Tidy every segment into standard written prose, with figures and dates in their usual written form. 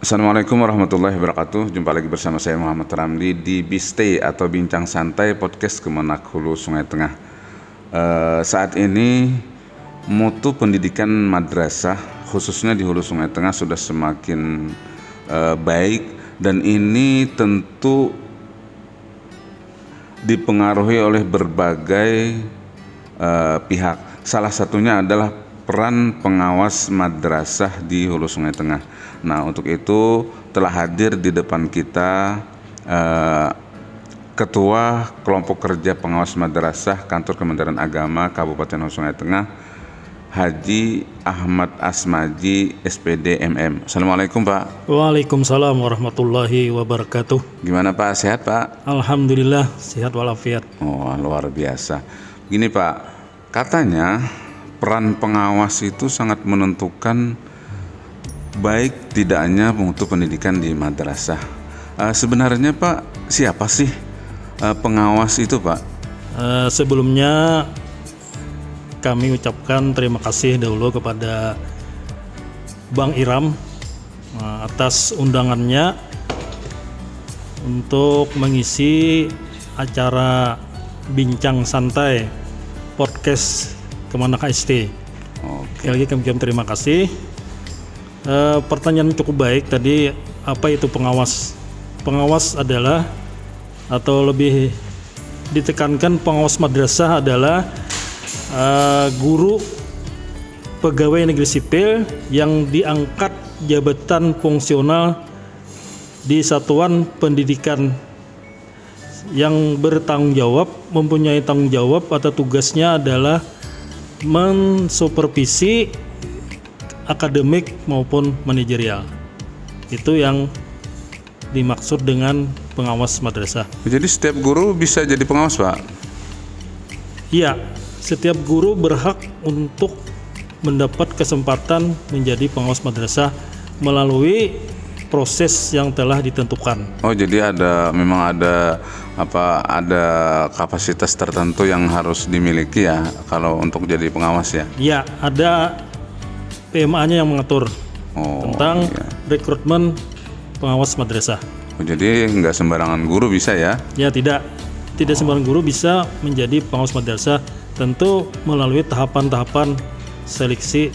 Assalamualaikum warahmatullahi wabarakatuh. Jumpa lagi bersama saya Muhammad Ramli di Bistay atau Bincang Santai Podcast Kemenak Hulu Sungai Tengah. Saat ini mutu pendidikan madrasah khususnya di Hulu Sungai Tengah sudah semakin baik, dan ini tentu dipengaruhi oleh berbagai pihak. Salah satunya adalah peran pengawas madrasah di Hulu Sungai Tengah. Nah, untuk itu telah hadir di depan kita Ketua Kelompok Kerja Pengawas Madrasah Kantor Kementerian Agama Kabupaten Hulu Sungai Tengah, Haji Ahmad Asmaji, SPD MM. Assalamualaikum Pak. Waalaikumsalam warahmatullahi wabarakatuh. Gimana Pak, sehat Pak? Alhamdulillah sehat walafiat. Oh, luar biasa. Begini Pak, katanya peran pengawas itu sangat menentukan baik tidaknya mutu pendidikan di madrasah. Sebenarnya Pak, siapa sih pengawas itu Pak? Sebelumnya kami ucapkan terima kasih dahulu kepada Bang Iram atas undangannya untuk mengisi acara Bincang Santai Podcast Kemenak HST. Sekali lagi kami ucapkan terima kasih. Pertanyaan cukup baik tadi, apa itu pengawas? Pengawas adalah, atau lebih ditekankan, pengawas madrasah adalah guru pegawai negeri sipil yang diangkat jabatan fungsional di satuan pendidikan yang bertanggung jawab, mempunyai tanggung jawab atau tugasnya adalah mensupervisi akademik maupun manajerial. Itu yang dimaksud dengan pengawas madrasah. Jadi setiap guru bisa jadi pengawas Pak? Iya, setiap guru berhak untuk mendapat kesempatan menjadi pengawas madrasah melalui proses yang telah ditentukan. Oh, jadi memang ada kapasitas tertentu yang harus dimiliki ya kalau untuk jadi pengawas ya? Iya, ada PMA-nya yang mengatur tentang rekrutmen pengawas madrasah. Oh, jadi nggak sembarangan guru bisa ya? Ya, tidak sembarangan guru bisa menjadi pengawas madrasah, tentu melalui tahapan-tahapan seleksi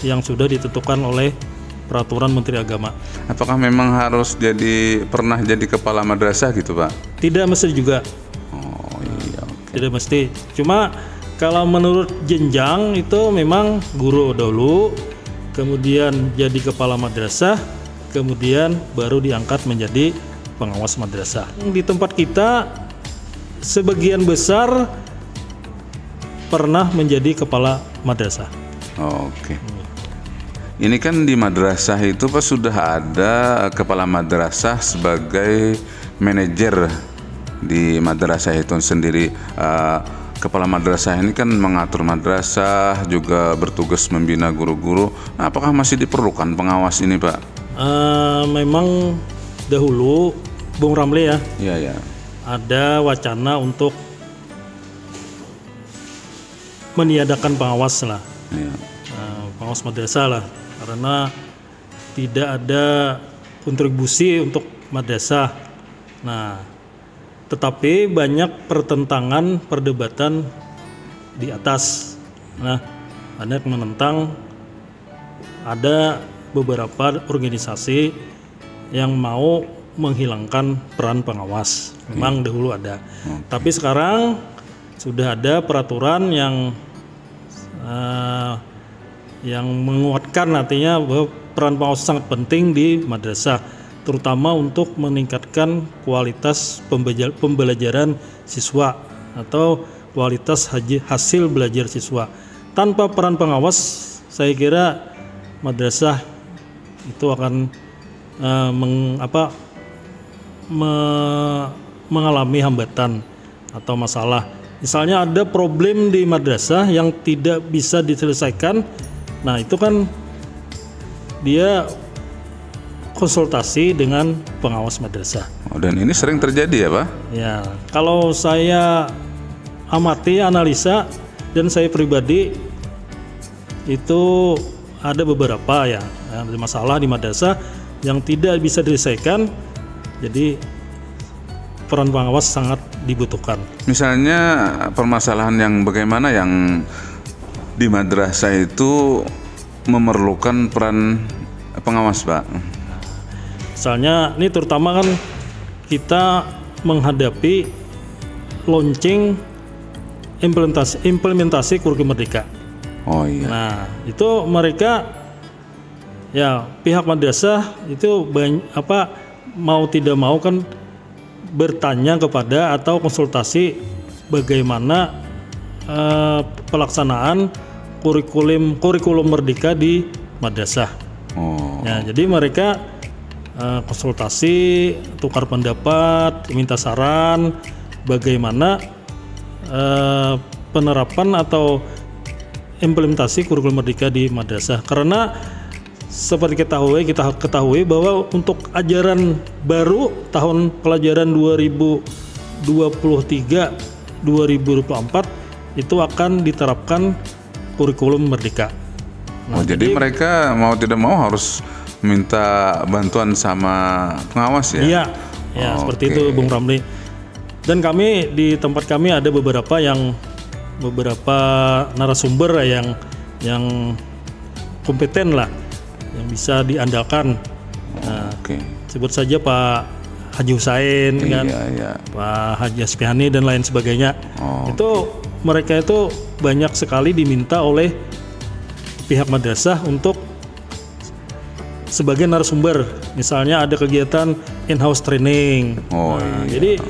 yang sudah ditentukan oleh peraturan Menteri Agama. Apakah memang harus pernah jadi kepala madrasah gitu Pak? Tidak mesti juga. Oh iya. Okay. Tidak mesti. Cuma kalau menurut jenjang itu memang guru dulu, kemudian jadi kepala madrasah, kemudian baru diangkat menjadi pengawas madrasah. Di tempat kita sebagian besar pernah menjadi kepala madrasah. Oke. Ini kan di madrasah itu Pak sudah ada kepala madrasah sebagai manajer di madrasah itu sendiri. Kepala madrasah ini kan mengatur madrasah, juga bertugas membina guru-guru. Nah, apakah masih diperlukan pengawas ini Pak? Memang dahulu Bung Ramli ya. Iya. Ada wacana untuk meniadakan pengawas lah. Iya. Pengawas madrasah lah, karena tidak ada kontribusi untuk madrasah. Nah, tetapi banyak pertentangan, perdebatan di atas. Nah, ada yang menentang, ada beberapa organisasi yang mau menghilangkan peran pengawas. Memang dahulu ada. Tapi sekarang sudah ada peraturan yang menguatkan, artinya bahwa peran pengawas sangat penting di madrasah, terutama untuk meningkatkan kualitas pembelajaran siswa atau kualitas hasil belajar siswa. Tanpa peran pengawas, saya kira madrasah itu akan mengalami hambatan atau masalah. Misalnya ada problem di madrasah yang tidak bisa diselesaikan, nah itu kan dia konsultasi dengan pengawas madrasah. Dan ini sering terjadi ya Pak? Ya, kalau saya amati, analisa, dan saya pribadi itu ada beberapa ya, ada masalah di madrasah yang tidak bisa diselesaikan, jadi peran pengawas sangat dibutuhkan. Misalnya permasalahan yang bagaimana yang di madrasah itu memerlukan peran pengawas, Pak? Misalnya ini terutama kan kita menghadapi launching implementasi kurikulum merdeka. Oh iya. Nah, itu mereka ya pihak madrasah itu mau tidak mau kan bertanya kepada atau konsultasi bagaimana pelaksanaan kurikulum merdeka di madrasah. Oh. Ya, jadi mereka konsultasi, tukar pendapat, minta saran bagaimana penerapan atau implementasi kurikulum merdeka di madrasah. Karena seperti kita ketahui bahwa untuk ajaran baru tahun pelajaran 2023-2024 itu akan diterapkan kurikulum merdeka. Nah, jadi mereka mau tidak mau harus minta bantuan sama pengawas ya? Iya, ya seperti itu Bung Ramli. Dan kami di tempat kami ada beberapa narasumber yang kompeten lah, yang bisa diandalkan. Nah, sebut saja Pak Haji Husain kan, Pak Haji Aspiani dan lain sebagainya. Itu mereka itu banyak sekali diminta oleh pihak madrasah untuk sebagai narasumber. Misalnya ada kegiatan in-house training. Jadi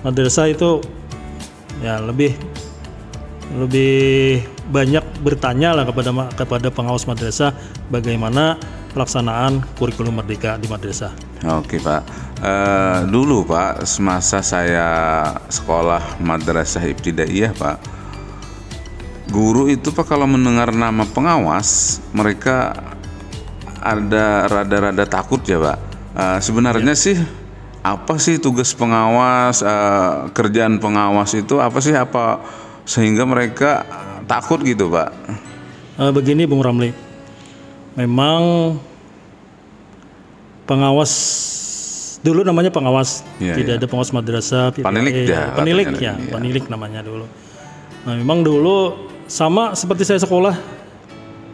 madrasah itu ya lebih banyak bertanya lah kepada pengawas madrasah bagaimana pelaksanaan kurikulum merdeka di madrasah. Oke Pak, dulu Pak semasa saya sekolah madrasah ibtidaiyah Pak, guru itu Pak kalau mendengar nama pengawas mereka ada rada-rada takut ya Pak. Sebenarnya sih apa sih tugas pengawas, kerjaan pengawas itu apa sih, sehingga mereka takut gitu Pak? Begini Bung Ramli, memang pengawas dulu namanya pengawas, tidak ada pengawas madrasah, penilik namanya dulu. Nah memang dulu sama seperti saya sekolah,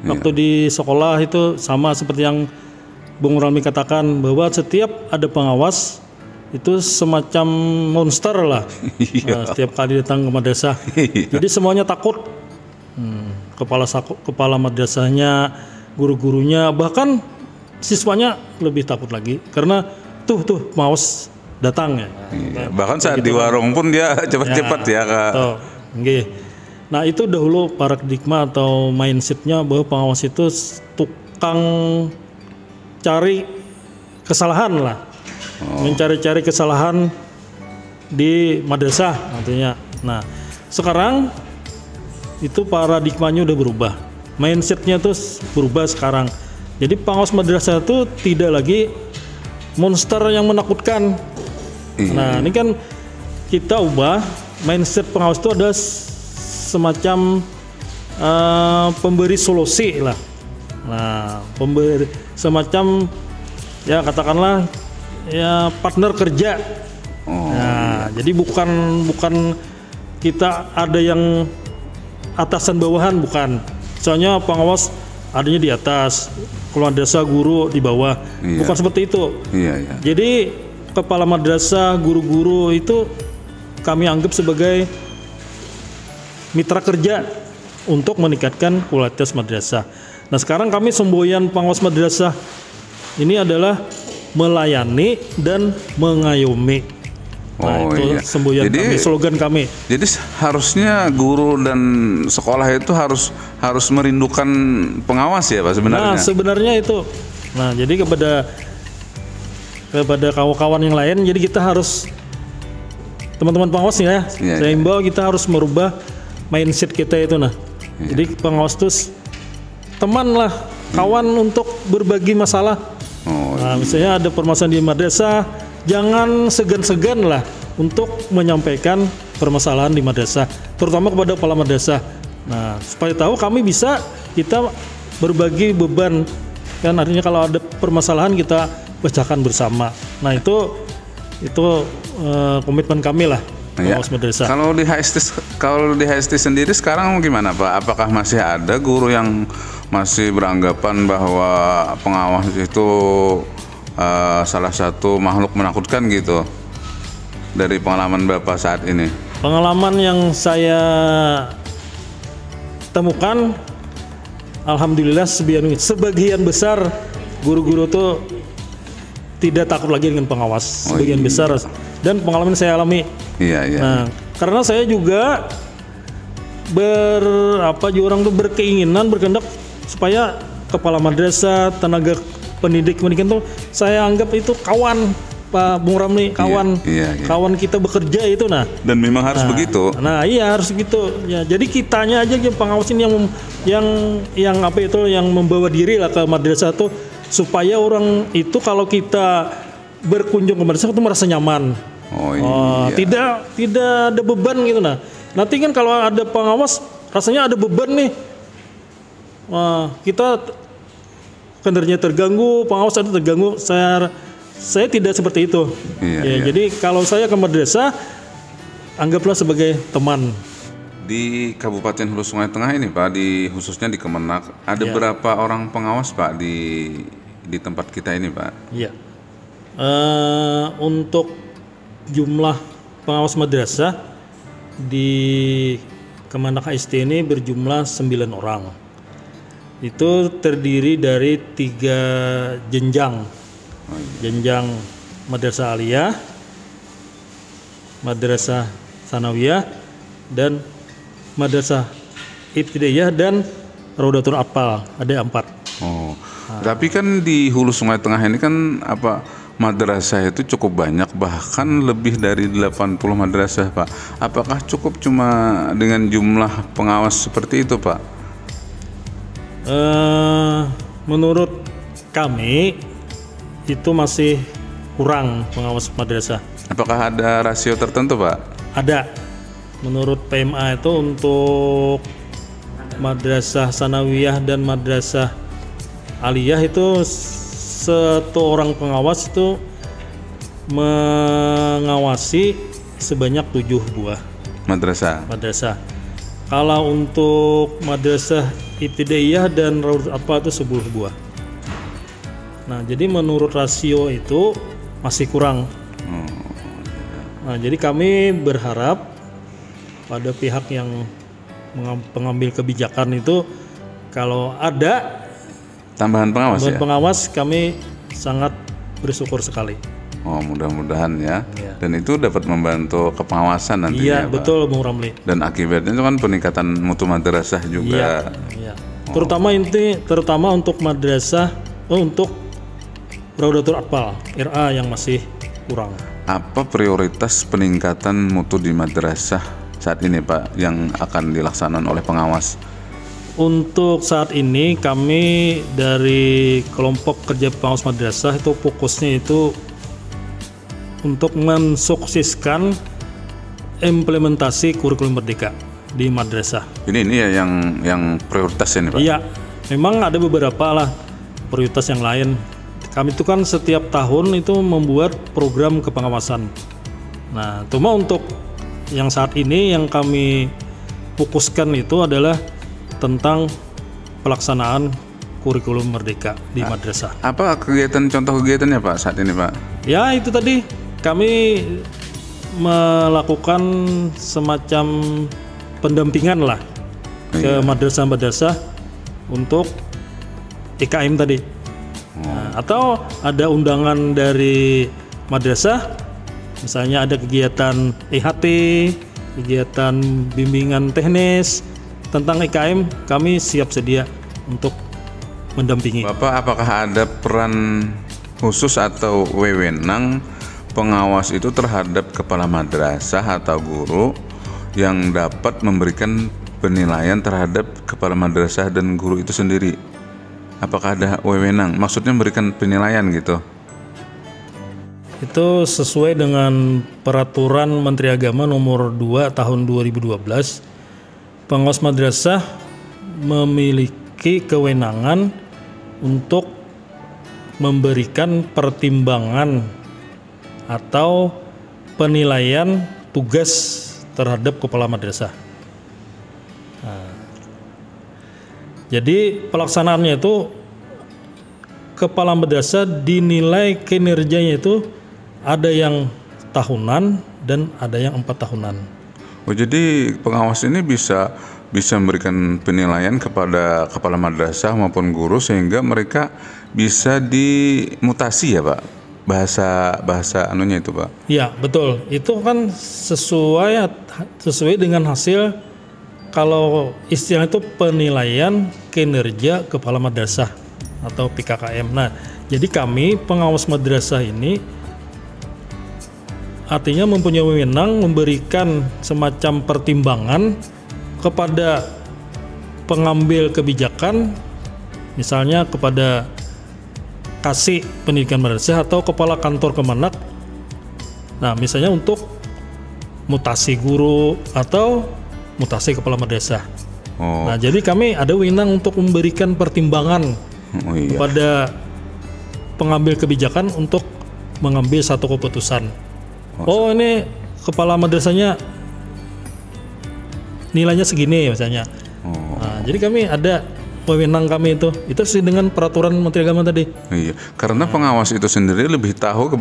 waktu di sekolah itu sama seperti yang Bung Ramli katakan bahwa setiap ada pengawas itu semacam monster lah. Setiap kali datang ke madrasah, jadi semuanya takut. Kepala madrasahnya, guru-gurunya, bahkan siswanya lebih takut lagi karena tuh pengawas datang ya. Bahkan saat di warung pun dia cepat-cepat ya Kak. Nah itu dahulu paradigma atau mindsetnya bahwa pengawas itu tukang cari kesalahan lah. Mencari-cari kesalahan di madrasah artinya. Nah sekarang itu paradigmanya udah berubah, mindsetnya tuh berubah sekarang. Jadi pengawas madrasah itu tidak lagi monster yang menakutkan. Nah ini kan kita ubah mindset pengawas itu ada semacam pemberi solusi lah. Nah pemberi semacam ya katakanlah ya partner kerja. Jadi bukan kita ada yang atasan bawahan, bukan. Soalnya pengawas adanya di atas, kepala madrasah guru di bawah. Bukan seperti itu. Jadi kepala madrasah, guru-guru itu kami anggap sebagai mitra kerja untuk meningkatkan kualitas madrasah. Nah sekarang kami semboyan pengawas madrasah ini adalah melayani dan mengayomi. Nah itu semboyan kami, slogan kami. Jadi harusnya guru dan sekolah itu harus merindukan pengawas ya Pak sebenarnya. Nah sebenarnya itu. Nah jadi kepada kawan-kawan yang lain, jadi kita harus teman-teman pengawas ya, saya imbau kita harus merubah mindset kita itu. Jadi pengawas itu teman lah, kawan untuk berbagi masalah. Misalnya ada permasalahan di madrasah, jangan segan-segan lah untuk menyampaikan permasalahan di madrasah, terutama kepada kepala madrasah. Nah, supaya tahu kita berbagi beban. Kan artinya kalau ada permasalahan kita pecahkan bersama. Nah itu komitmen kami lah pengawas madrasah. Kalau di HST sendiri sekarang gimana Pak? Apakah masih ada guru yang masih beranggapan bahwa pengawas itu salah satu makhluk menakutkan gitu? Dari pengalaman Bapak saat ini? Pengalaman yang saya temukan, alhamdulillah sebagian besar guru-guru tuh tidak takut lagi dengan pengawas. Sebagian besar, dan pengalaman saya alami. Iya. Nah, karena saya juga orang tuh berkeinginan, berkehendak supaya kepala madrasah, tenaga pendidikan tuh saya anggap itu kawan, Pak Bung Ramli, kawan. Kawan kita bekerja itu. Nah, dan memang harus begitu. Nah, iya harus gitu. Ya, jadi kitanya aja yang pengawas ini yang membawa diri lah ke madrasah tuh, supaya orang itu kalau kita berkunjung ke madrasah itu merasa nyaman. Tidak ada beban gitu. Nah, nanti kan kalau ada pengawas rasanya ada beban nih. Kita kinerjanya terganggu, pengawas ada terganggu. Saya tidak seperti itu. Jadi kalau saya ke madrasah, anggaplah sebagai teman. Di Kabupaten Hulu Sungai Tengah ini Pak, khususnya di Kemenak, ada berapa orang pengawas Pak di tempat kita ini Pak? Iya. Untuk jumlah pengawas madrasah di Kemenak HST ini berjumlah 9 orang. Itu terdiri dari 3 jenjang. Jenjang madrasah aliyah, madrasah sanawiyah, dan madrasah ibtidaiyah, dan Raudatul Atfal, ada 4. Tapi kan di Hulu Sungai Tengah ini kan madrasah itu cukup banyak, bahkan lebih dari 80 madrasah Pak. Apakah cukup cuma dengan jumlah pengawas seperti itu Pak? Menurut kami itu masih kurang pengawas madrasah. Apakah ada rasio tertentu Pak? Ada. Menurut PMA itu untuk madrasah sanawiyah dan madrasah aliyah itu satu orang pengawas itu mengawasi sebanyak 7 buah madrasah. Kalau untuk madrasah ibtidaiyah dan Raudatul Atfal itu 10 buah. Nah, jadi menurut rasio itu masih kurang. Nah, jadi kami berharap pada pihak yang mengambil kebijakan itu, kalau ada tambahan pengawas, kami sangat bersyukur sekali. Mudah-mudahan ya. Dan itu dapat membantu kepengawasan nantinya. Iya, betul Bung Ramli. Dan akibatnya itu kan peningkatan mutu madrasah juga. Iya. Terutama untuk madrasah, untuk Raudatul Atfal RA yang masih kurang. Apa prioritas peningkatan mutu di madrasah saat ini Pak yang akan dilaksanakan oleh pengawas? Untuk saat ini kami dari kelompok kerja pengawas madrasah itu fokusnya itu untuk mensukseskan implementasi kurikulum merdeka di madrasah. Ini ya yang prioritas ini Pak? Iya, memang ada beberapa lah prioritas yang lain. Kami itu kan setiap tahun itu membuat program kepengawasan. Nah, cuma untuk yang saat ini yang kami fokuskan itu adalah tentang pelaksanaan kurikulum merdeka di madrasah. Apa contoh kegiatannya Pak saat ini Pak? Ya itu tadi kami melakukan semacam pendampingan lah ke madrasah-madrasah untuk IKM tadi. Nah, atau ada undangan dari madrasah, misalnya ada kegiatan IHT, kegiatan bimbingan teknis tentang IKM, kami siap sedia untuk mendampingi. Bapak, apakah ada peran khusus atau wewenang pengawas itu terhadap kepala madrasah atau guru yang dapat memberikan penilaian terhadap kepala madrasah dan guru itu sendiri? Apakah ada wewenang? Maksudnya memberikan penilaian gitu? Itu sesuai dengan Peraturan Menteri Agama Nomor 2 Tahun 2012. Pengawas madrasah memiliki kewenangan untuk memberikan pertimbangan atau penilaian tugas terhadap kepala madrasah. Nah, jadi pelaksanaannya itu kepala madrasah dinilai kinerjanya itu ada yang tahunan dan ada yang 4 tahunan. Oh, jadi pengawas ini bisa memberikan penilaian kepada kepala madrasah maupun guru sehingga mereka bisa dimutasi ya Pak, bahasa anunya itu Pak. Iya betul, itu kan sesuai dengan hasil, kalau istilah itu penilaian kinerja kepala madrasah atau PKKM. Nah jadi kami pengawas madrasah ini artinya mempunyai wewenang memberikan semacam pertimbangan kepada pengambil kebijakan, misalnya kepada kasih pendidikan madrasah atau kepala kantor Kemenak. Nah, misalnya untuk mutasi guru atau mutasi kepala madrasah. Oh. Nah, jadi kami ada wewenang untuk memberikan pertimbangan kepada pengambil kebijakan untuk mengambil satu keputusan. Oh, ini kepala madrasahnya nilainya segini misalnya. Nah, jadi kami ada wewenang kami itu sih dengan peraturan Menteri Agama tadi. Iya, karena pengawas itu sendiri lebih tahu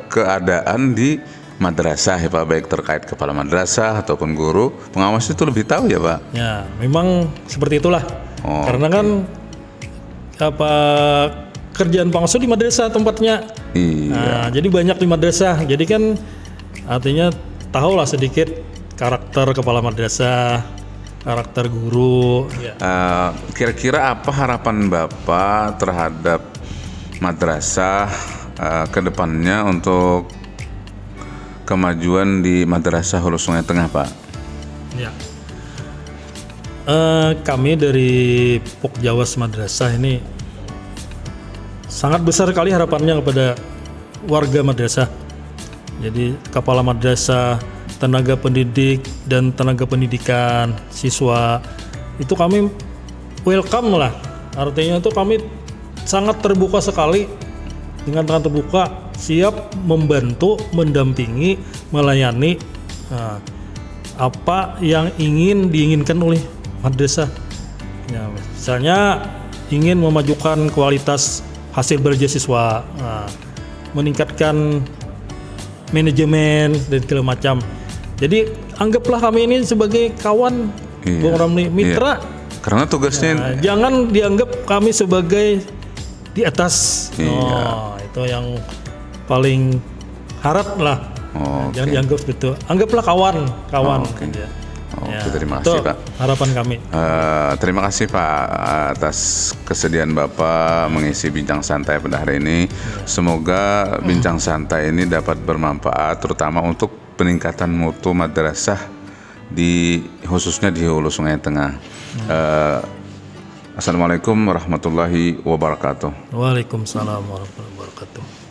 keadaan di madrasah ya Pak, baik terkait kepala madrasah ataupun guru. Pengawas itu lebih tahu ya Pak. Ya, memang seperti itulah. Karena kan kerjaan pengawas di madrasah tempatnya. Iya. Nah, jadi banyak di madrasah. Jadi kan artinya tahulah sedikit karakter kepala madrasah, karakter guru. Kira-kira apa harapan Bapak terhadap madrasah ke depannya untuk kemajuan di Madrasah Hulu Sungai Tengah Pak? Ya. Kami dari Pokjawas Madrasah ini sangat besar sekali harapannya kepada warga madrasah. Jadi kepala madrasah, tenaga pendidik dan tenaga pendidikan, siswa itu kami welcome lah. Artinya itu kami sangat terbuka sekali, dengan tangan terbuka, siap membantu, mendampingi, melayani apa yang diinginkan oleh madrasah. Ya, misalnya ingin memajukan kualitas hasil belajar siswa, meningkatkan manajemen dan segala macam. Jadi anggaplah kami ini sebagai kawan, Bung Ramli, mitra. Iya. Karena tugasnya jangan dianggap kami sebagai di atas. Itu yang paling harap lah. Jangan dianggap begitu. Anggaplah kawan. Terima kasih Pak. Harapan kami. Terima kasih Pak atas kesediaan Bapak mengisi bincang santai pada hari ini. Semoga bincang santai ini dapat bermanfaat, terutama untuk peningkatan mutu madrasah khususnya di Hulu Sungai Tengah. Assalamualaikum warahmatullahi wabarakatuh. Waalaikumsalam warahmatullahi wabarakatuh.